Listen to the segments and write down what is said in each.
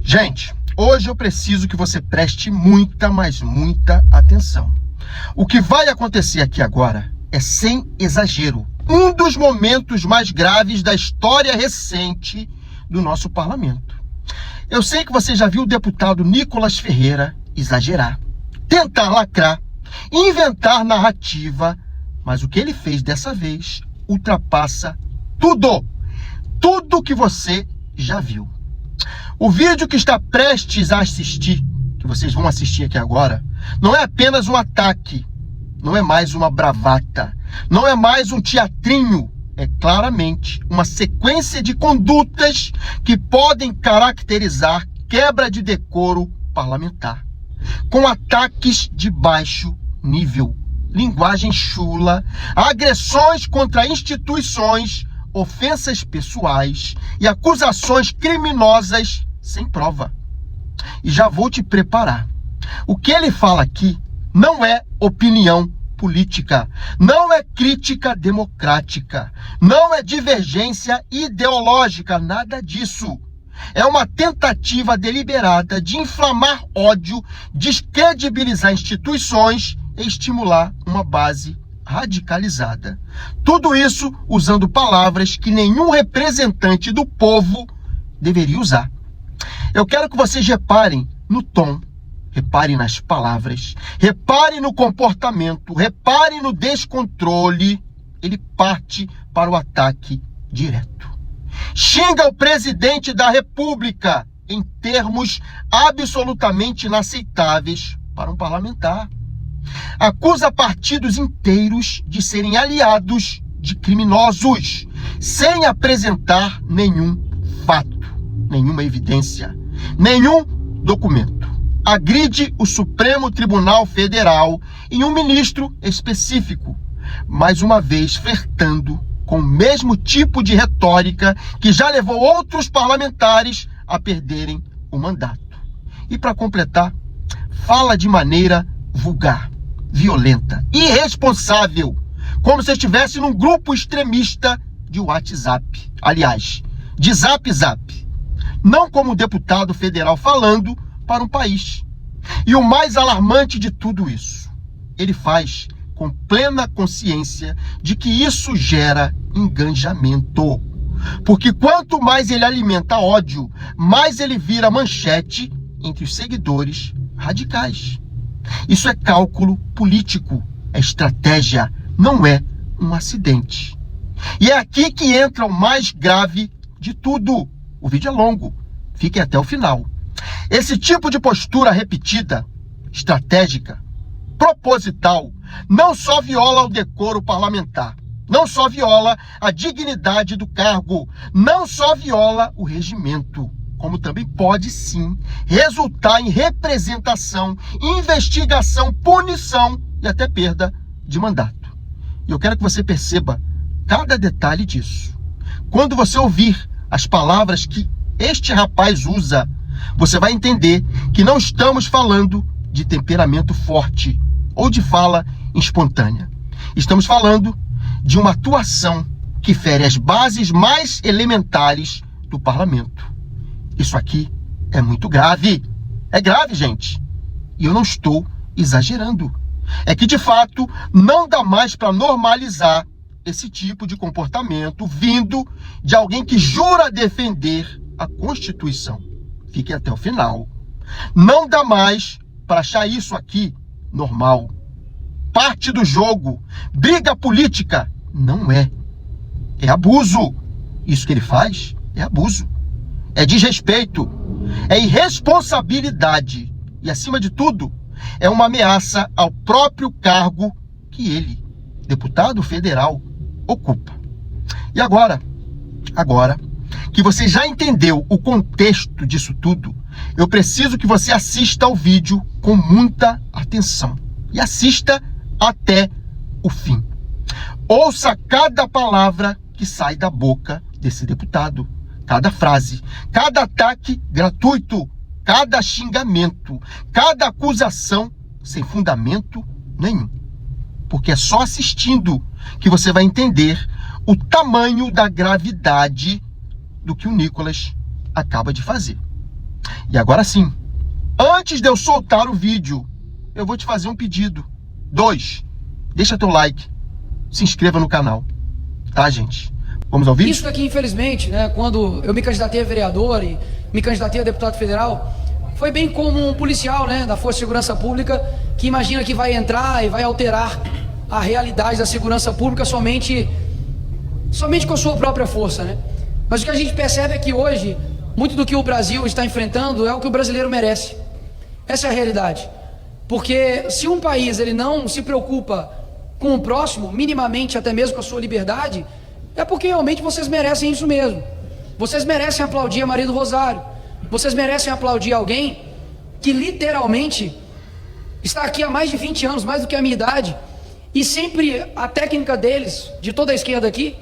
Gente, hoje eu preciso que você preste muita, mas muita atenção. O que vai acontecer aqui agora é, sem exagero, um dos momentos mais graves da história recente do nosso parlamento. Eu sei que você já viu o deputado Nicolas Ferreira exagerar, tentar lacrar, inventar narrativa, mas o que ele fez dessa vez ultrapassa tudo que você já viu. O vídeo que está prestes a assistir, que vocês vão assistir aqui agora, não é apenas um ataque, não é mais uma bravata, não é mais um teatrinho, é claramente uma sequência de condutas que podem caracterizar quebra de decoro parlamentar, com ataques de baixo nível, linguagem chula, agressões contra instituições, ofensas pessoais e acusações criminosas sem prova. E já vou te preparar. O que ele fala aqui não é opinião política, não é crítica democrática, não é divergência ideológica, nada disso. É uma tentativa deliberada de inflamar ódio, descredibilizar instituições e estimular uma base radicalizada. Tudo isso usando palavras que nenhum representante do povo deveria usar. Eu quero que vocês reparem no tom, reparem nas palavras, reparem no comportamento, reparem no descontrole. Ele parte para o ataque direto. Xinga o presidente da República em termos absolutamente inaceitáveis para um parlamentar. Acusa partidos inteiros de serem aliados de criminosos, sem apresentar nenhum fato, nenhuma evidência, nenhum documento. Agride o Supremo Tribunal Federal e um ministro específico, mais uma vez flertando com o mesmo tipo de retórica que já levou outros parlamentares a perderem o mandato. E para completar, fala de maneira vulgar, violenta, irresponsável, como se estivesse num grupo extremista de WhatsApp, aliás, de Zap, não como um deputado federal falando para um país. E o mais alarmante de tudo isso, ele faz com plena consciência de que isso gera engajamento. Porque quanto mais ele alimenta ódio, mais ele vira manchete entre os seguidores radicais. Isso é cálculo político, é estratégia, não é um acidente. E é aqui que entra o mais grave de tudo. O vídeo é longo, fiquem até o final. Esse tipo de postura repetida, estratégica, proposital, não só viola o decoro parlamentar, não só viola a dignidade do cargo, não só viola o regimento, como também pode sim resultar em representação, investigação, punição e até perda de mandato. E eu quero que você perceba cada detalhe disso. Quando você ouvir as palavras que este rapaz usa, você vai entender que não estamos falando de temperamento forte ou de fala espontânea. Estamos falando de uma atuação que fere as bases mais elementares do parlamento. Isso aqui é muito grave. É grave, gente. E eu não estou exagerando. É que, de fato, não dá mais para normalizar esse tipo de comportamento vindo de alguém que jura defender a Constituição. Fique até o final. Não dá mais para achar isso aqui normal. Parte do jogo. Briga política. Não é. É abuso. Isso que ele faz é abuso. É desrespeito. É irresponsabilidade. E, acima de tudo, é uma ameaça ao próprio cargo que ele, deputado federal, ocupa. E agora que você já entendeu o contexto disso tudo, eu preciso que você assista ao vídeo com muita atenção. E assista até o fim. Ouça cada palavra que sai da boca desse deputado. Cada frase, cada ataque gratuito, cada xingamento, cada acusação sem fundamento nenhum. Porque é só assistindo que você vai entender o tamanho da gravidade do que o Nicolas acaba de fazer. E agora sim, antes de eu soltar o vídeo, eu vou te fazer um pedido. 2, deixa teu like, se inscreva no canal, tá, gente? Vamos ao vídeo? Isso daqui, infelizmente, né, quando eu me candidatei a vereador e me candidatei a deputado federal, foi bem como um policial, né, da Força de Segurança Pública, que imagina que vai entrar e vai alterar a realidade da segurança pública somente com a sua própria força, né? Mas o que a gente percebe é que hoje, muito do que o Brasil está enfrentando é o que o brasileiro merece. Essa é a realidade. Porque se um país ele não se preocupa com o próximo, minimamente até mesmo com a sua liberdade, é porque realmente vocês merecem isso mesmo. Vocês merecem aplaudir a Maria do Rosário. Vocês merecem aplaudir alguém que literalmente está aqui há mais de 20 anos, mais do que a minha idade, e sempre a técnica deles, de toda a esquerda aqui,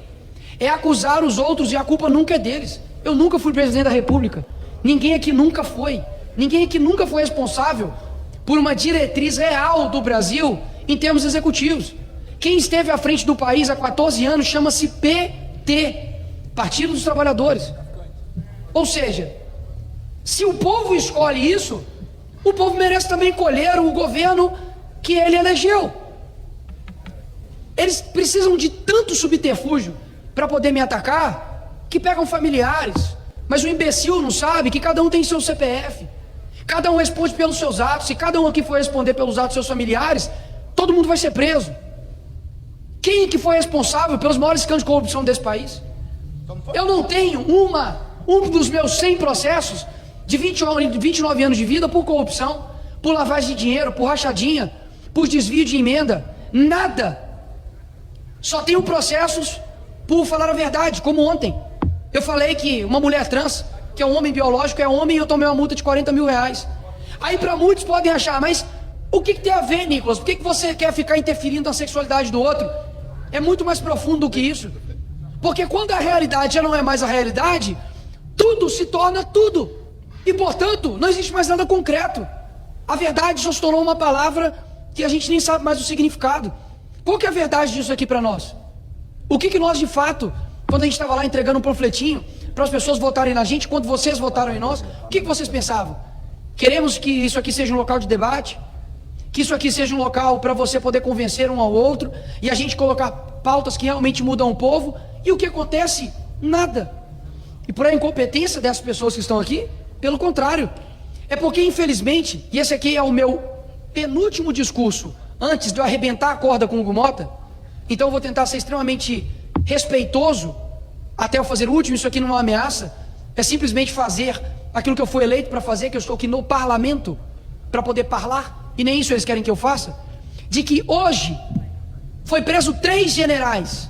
é acusar os outros e a culpa nunca é deles. Eu nunca fui presidente da República. Ninguém aqui nunca foi. Ninguém aqui nunca foi responsável por uma diretriz real do Brasil em termos executivos. Quem esteve à frente do país há 14 anos chama-se PT, Partido dos Trabalhadores. Ou seja, se o povo escolhe isso, o povo merece também colher o governo que ele elegeu. Eles precisam de tanto subterfúgio para poder me atacar, que pegam familiares, mas o imbecil não sabe que cada um tem seu CPF, cada um responde pelos seus atos. Se cada um aqui for responder pelos atos dos seus familiares, todo mundo vai ser preso. Quem que foi responsável pelos maiores escândalos de corrupção desse país? Eu não tenho um dos meus 100 processos de 29 anos de vida por corrupção, por lavagem de dinheiro, por rachadinha, por desvio de emenda, nada. Só tenho processos por falar a verdade, como ontem. Eu falei que uma mulher trans, que é um homem biológico, é homem, e eu tomei uma multa de 40 mil reais. Aí para muitos podem achar, mas o que tem a ver, Nicolas? Por que você quer ficar interferindo na sexualidade do outro? É muito mais profundo do que isso. Porque quando a realidade já não é mais a realidade, tudo se torna tudo. E portanto, não existe mais nada concreto. A verdade só se tornou uma palavra que a gente nem sabe mais o significado. Qual que é a verdade disso aqui para nós? O que nós de fato, quando a gente estava lá entregando um panfletinho para as pessoas votarem na gente, quando vocês votaram em nós, o que vocês pensavam? Queremos que isso aqui seja um local de debate? Que isso aqui seja um local para você poder convencer um ao outro e a gente colocar pautas que realmente mudam o povo? E o que acontece? Nada. E por a incompetência dessas pessoas que estão aqui, pelo contrário, é porque infelizmente, e esse aqui é o meu penúltimo discurso antes de eu arrebentar a corda com o Hugo Mota, então eu vou tentar ser extremamente respeitoso até eu fazer o último. Isso aqui não é uma ameaça, é simplesmente fazer aquilo que eu fui eleito para fazer, que eu estou aqui no parlamento para poder falar, e nem isso eles querem que eu faça. De que hoje foi preso 3 generais,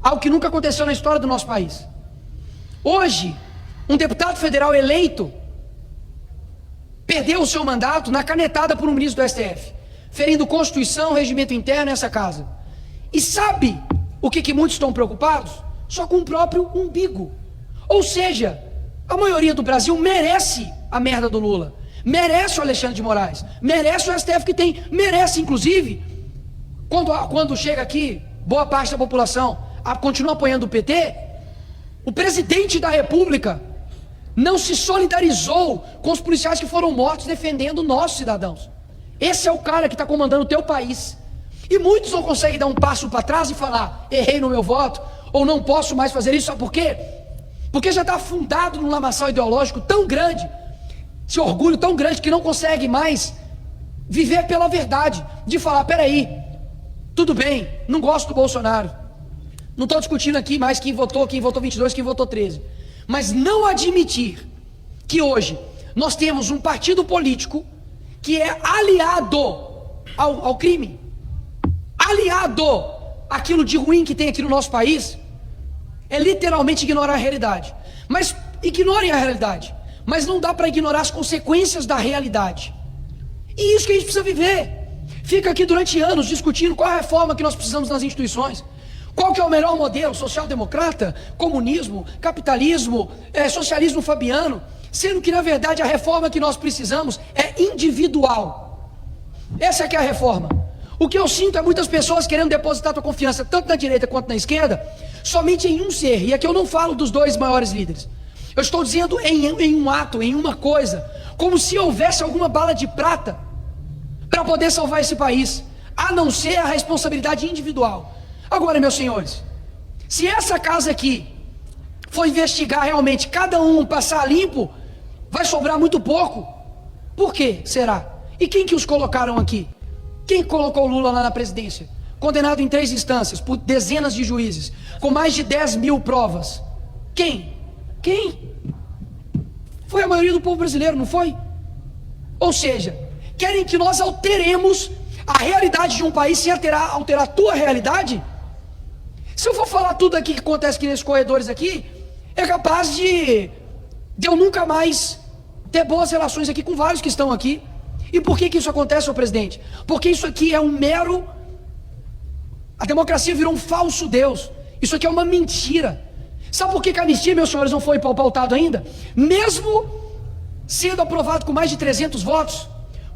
algo que nunca aconteceu na história do nosso país. Hoje, um deputado federal eleito perdeu o seu mandato na canetada por um ministro do STF, ferindo Constituição, regimento interno nessa casa. E sabe o que muitos estão preocupados? Só com o próprio umbigo. Ou seja, a maioria do Brasil merece a merda do Lula, merece o Alexandre de Moraes, merece o STF que tem, merece inclusive, quando chega aqui, boa parte da população continua apoiando o PT, o presidente da República não se solidarizou com os policiais que foram mortos defendendo nossos cidadãos. Esse é o cara que está comandando o teu país. E muitos não conseguem dar um passo para trás e falar, errei no meu voto, ou não posso mais fazer isso. Sabe por quê? Porque já está afundado num lamaçal ideológico tão grande, esse orgulho tão grande, que não consegue mais viver pela verdade, de falar, peraí, tudo bem, não gosto do Bolsonaro, não estou discutindo aqui mais quem votou 22, quem votou 13, mas não admitir que hoje nós temos um partido político que é aliado ao crime, aliado àquilo de ruim que tem aqui no nosso país, é literalmente ignorar a realidade. Mas ignorem a realidade, mas não dá para ignorar as consequências da realidade. E isso que a gente precisa viver. Fica aqui durante anos discutindo qual a reforma que nós precisamos nas instituições, qual que é o melhor modelo, social-democrata, comunismo, capitalismo, socialismo fabiano, sendo que na verdade a reforma que nós precisamos é individual. Essa é que é a reforma. O que eu sinto é muitas pessoas querendo depositar sua confiança, tanto na direita quanto na esquerda, somente em um ser. E aqui eu não falo dos 2 maiores líderes, Eu estou dizendo em um ato, em uma coisa, como se houvesse alguma bala de prata para poder salvar esse país, a não ser a responsabilidade individual. Agora, meus senhores, se essa casa aqui for investigar realmente, cada um passar limpo, vai sobrar muito pouco. Por quê, será? E quem que os colocaram aqui? Quem colocou o Lula lá na presidência? Condenado em 3 instâncias, por dezenas de juízes, com mais de 10 mil provas. Quem? Foi a maioria do povo brasileiro, não foi? Ou seja, querem que nós alteremos a realidade de um país sem alterar a tua realidade? Se eu for falar tudo aqui que acontece aqui nesses corredores aqui, é capaz de eu nunca mais ter boas relações aqui com vários que estão aqui. E por que isso acontece, senhor presidente? Porque isso aqui é um mero... A democracia virou um falso Deus. Isso aqui é uma mentira. Sabe por que a anistia, meus senhores, não foi pautado ainda? Mesmo sendo aprovado com mais de 300 votos,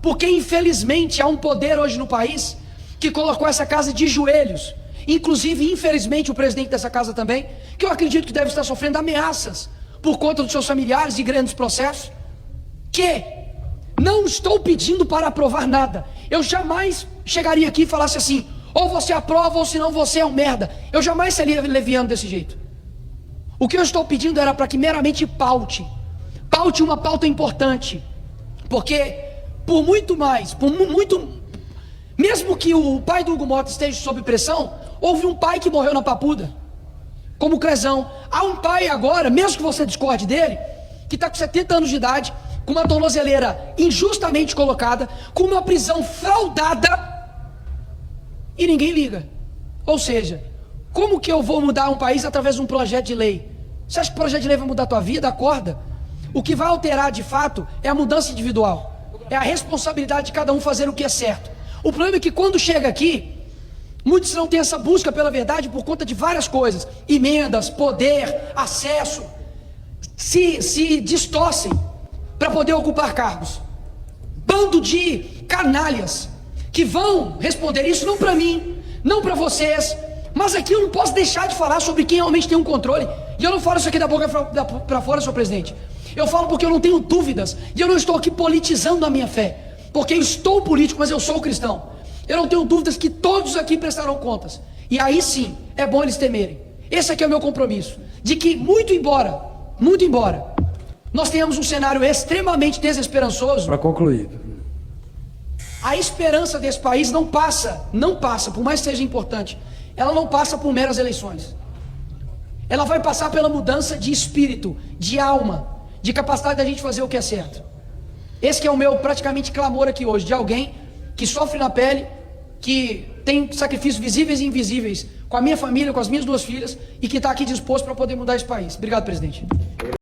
porque infelizmente há um poder hoje no país que colocou essa casa de joelhos. Inclusive, infelizmente, o presidente dessa casa também, que eu acredito que deve estar sofrendo ameaças por conta dos seus familiares e grandes processos, que não estou pedindo para aprovar nada. Eu jamais chegaria aqui e falasse assim, ou você aprova ou senão você é um merda. Eu jamais seria leviano desse jeito. O que eu estou pedindo era para que meramente paute uma pauta importante, porque por muito mais, mesmo que o pai do Hugo Mota esteja sob pressão, houve um pai que morreu na Papuda, como o Crezão. Há um pai agora, mesmo que você discorde dele, que está com 70 anos de idade, com uma tornozeleira injustamente colocada, com uma prisão fraudada, e ninguém liga. Ou seja, como que eu vou mudar um país através de um projeto de lei? Você acha que o projeto de lei vai mudar a tua vida? Acorda. O que vai alterar de fato é a mudança individual, é a responsabilidade de cada um fazer o que é certo. O problema é que quando chega aqui, muitos não têm essa busca pela verdade por conta de várias coisas, emendas, poder, acesso, se distorcem para poder ocupar cargos. Bando de canalhas que vão responder isso não para mim, não para vocês, mas aqui eu não posso deixar de falar sobre quem realmente tem um controle. E eu não falo isso aqui da boca para fora, senhor presidente. Eu falo porque eu não tenho dúvidas, e eu não estou aqui politizando a minha fé, porque eu estou político, mas eu sou cristão. Eu não tenho dúvidas que todos aqui prestarão contas, e aí sim, é bom eles temerem. Esse aqui é o meu compromisso, de que muito embora, nós tenhamos um cenário extremamente desesperançoso. Para concluir, a esperança desse país não passa, por mais que seja importante, ela não passa por meras eleições. Ela vai passar pela mudança de espírito, de alma, de capacidade da gente fazer o que é certo. Esse que é o meu praticamente clamor aqui hoje, de alguém que sofre na pele, que tem sacrifícios visíveis e invisíveis com a minha família, com as minhas 2 filhas, e que está aqui disposto para poder mudar esse país. Obrigado, presidente.